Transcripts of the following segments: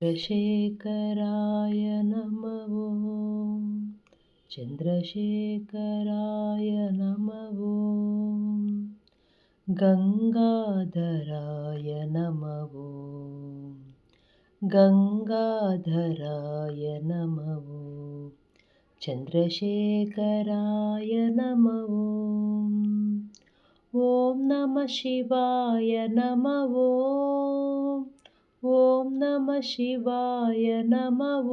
चन्द्रशेखराय नमः ॐ चन्द्रशेखराय नमः ॐ गङ्गाधराय नमः ॐ गङ्गाधराय नमः ॐ चन्द्रशेखराय नमः ॐ नमः शिवाय नमः ॐ नमः शिवाय नमः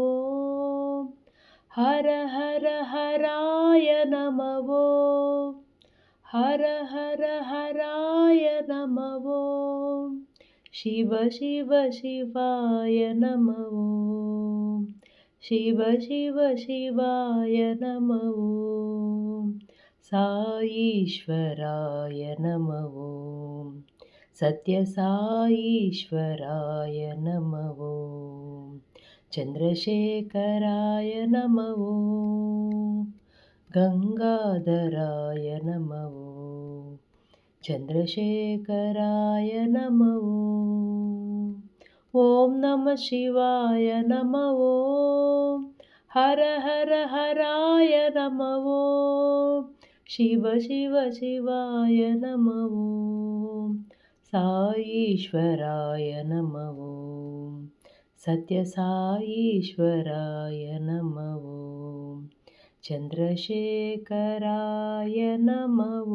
हर हर हराय नमः हर हर हराय नमः शिव शिव शिवाय नमः शिव शिव शिवाय नमः साईश्वराय नमः सत्यसाईश्वराय नमः चन्द्रशेखराय नमः गङ्गाधराय नमः चन्द्रशेखराय नमः ॐ नमः शिवाय नमः हर हर हराय नमः शिव शिव शिवाय नमः साईश्वराय नमः सत्यसाईश्वराय नमः चन्द्रशेखराय नमः।